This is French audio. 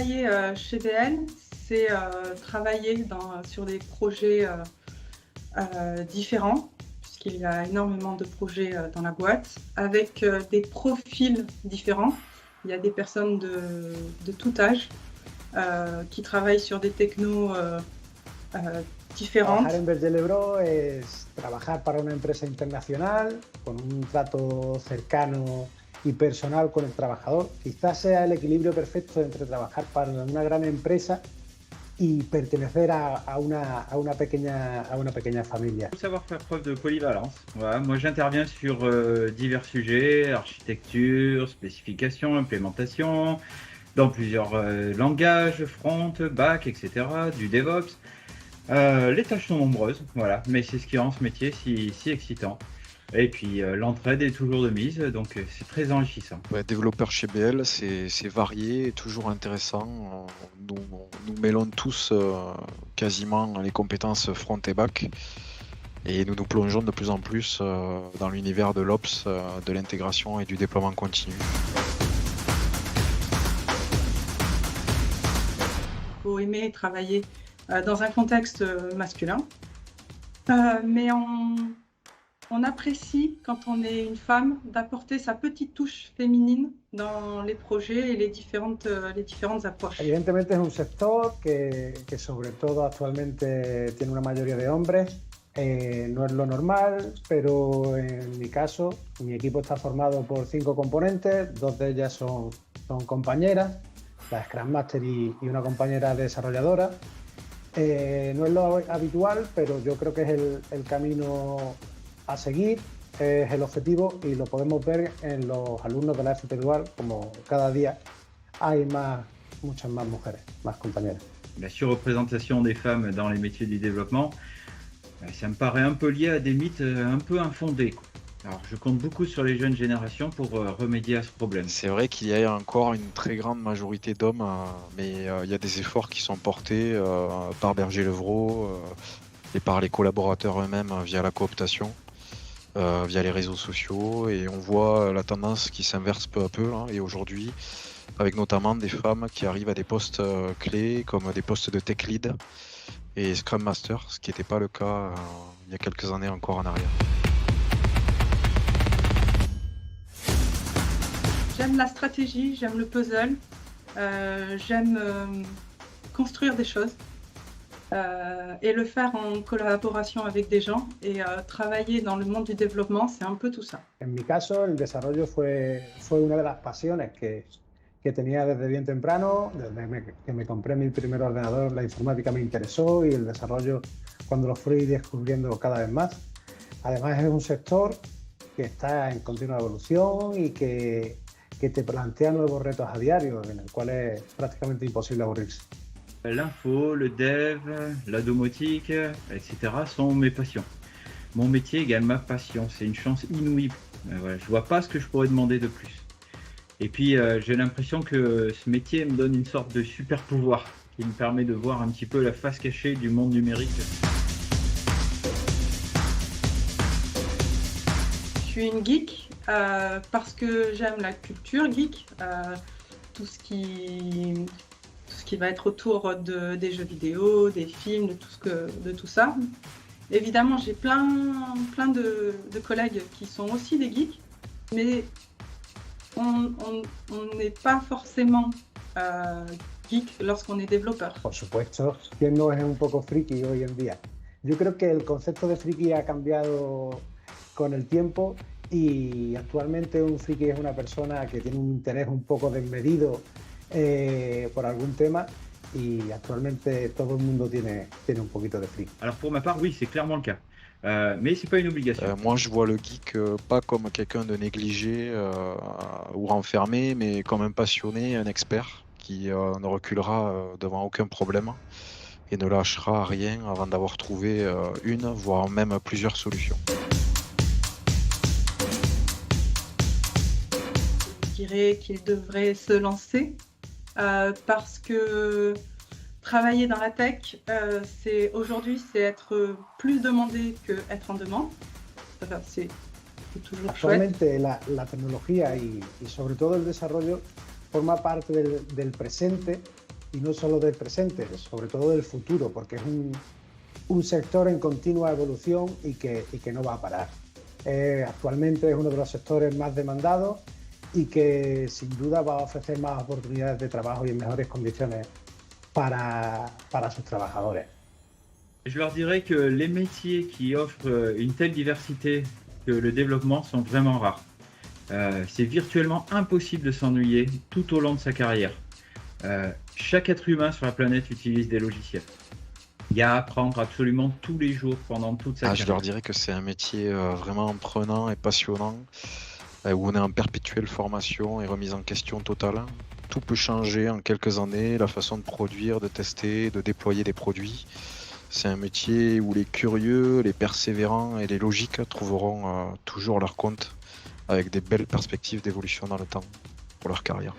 travailler chez DL, c'est travailler sur des projets différents, puisqu'il y a énormément de projets dans la boîte, avec des profils différents. Il y a des personnes de tout âge qui travaillent sur des technos différentes. Trabajar en Vergelebro es trabajar para una empresa internacional con un trato cercano y personal con el trabajador. Quizás sea el equilibrio perfecto entre trabajar para una gran empresa y pertenecer a una pequeña familia. Il faut savoir faire preuve de polyvalence. Voilà, moi j'interviens sur divers sujets, architecture, spécification, implémentation, dans plusieurs langages, front, back, etc., du DevOps. Les tâches sont nombreuses, voilà, mais c'est ce qui rend ce métier si excitant. Et puis l'entraide est toujours de mise, donc c'est très enrichissant. Ouais, développeur chez BL, c'est varié et toujours intéressant. Nous mêlons tous quasiment les compétences front et back. Et nous nous plongeons de plus en plus dans l'univers de l'Ops, de l'intégration et du déploiement continu. Il faut aimer travailler dans un contexte masculin, mais on apprécie, quand on est une femme, d'apporter sa petite touche féminine dans les projets et les différentes approches. Evidentemente es un sector que sobre todo actualmente tiene una mayoría de hombres. No es lo normal, pero en mi caso, mi equipo está formado por 5 componentes, 2 de ellas son compañeras, la Scrum Master y una compañera desarrolladora. No es lo habitual, pero yo creo que es el camino a seguir, es el objetivo y lo podemos ver en los alumnos de la FP Dual, como cada día hay muchas más mujeres, más compañeras. La surreprésentation des femmes dans les métiers du développement, ça me paraît un peu lié à des mythes un peu infondés, quoi. Alors je compte beaucoup sur les jeunes générations pour remédier à ce problème. C'est vrai qu'il y a encore une très grande majorité d'hommes, mais il y a des efforts qui sont portés par Berger-Levrault et par les collaborateurs eux-mêmes via la cooptation, via les réseaux sociaux, et on voit la tendance qui s'inverse peu à peu, hein, et aujourd'hui, avec notamment des femmes qui arrivent à des postes clés comme des postes de tech lead et Scrum Master, ce qui n'était pas le cas il y a quelques années encore en arrière. J'aime la stratégie, j'aime le puzzle, j'aime construire des choses et le faire en collaboration avec des gens, et travailler dans le monde du développement, c'est un peu tout ça. En mi caso, el desarrollo fue una de las pasiones que tenía desde bien temprano. Desde que me compré mi primer ordenador, la informática me interesó, y el desarrollo cuando lo fui descubriendo cada vez más. Además es un sector que está en continua evolución y que te plantea nuevos retos a diario, en el cual es prácticamente imposible aburrirse. L'info, le dev, la domotique, etc. sont mes passions. Mon métier égale ma passion, c'est une chance inouïe. Voilà, je vois pas ce que je pourrais demander de plus. Et puis j'ai l'impression que ce métier me donne une sorte de super pouvoir qui me permet de voir un petit peu la face cachée du monde numérique. Je suis une geek parce que j'aime la culture geek, tout ce qui va être autour des jeux vidéo, des films, de tout ça. Évidemment, j'ai plein de collègues qui sont aussi des geeks, mais on n'est pas forcément geek lorsqu'on est développeur. Por supuesto, ¿quién no es un poco friki hoy en día? Yo creo que el concepto de friki ha cambiado con el tiempo, y actualmente un friki es una persona que tiene un interés un poco desmedido por algún tema, y actualmente todo el mundo tiene un poquito de friki. Alors pour ma part, oui, c'est clairement le cas. Mais c'est pas une obligation. Moi, je vois le geek pas comme quelqu'un de négligé ou renfermé, mais comme un passionné, un expert qui ne reculera devant aucun problème et ne lâchera rien avant d'avoir trouvé une, voire même plusieurs solutions. Je dirais qu'il devrait se lancer parce que travailler dans la tech, aujourd'hui, c'est être plus demandé que être en demande. Enfin, c'est toujours chouette. Actualmente la tecnología y sobre todo el desarrollo forma parte del presente, y no solo del presente, sobre todo del futuro, porque es un sector en continua evolución y que no va a parar. Actualmente es uno de los sectores más demandados y que sin duda va a ofrecer más oportunidades de trabajo y en mejores condiciones para sus trabajadores. Je leur dirais que les métiers qui offrent une telle diversité que le développement sont vraiment rares. C'est virtuellement impossible de s'ennuyer tout au long de sa carrière. Chaque être humain sur la planète utilise des logiciels. Il y a à apprendre absolument tous les jours pendant toute sa Je carrière. leur dirais que c'est un métier vraiment prenant et passionnant, où on est en perpétuelle formation et remise en question totale. Tout peut changer en quelques années, la façon de produire, de tester, de déployer des produits. C'est un métier où les curieux, les persévérants et les logiques trouveront toujours leur compte avec des belles perspectives d'évolution dans le temps pour leur carrière.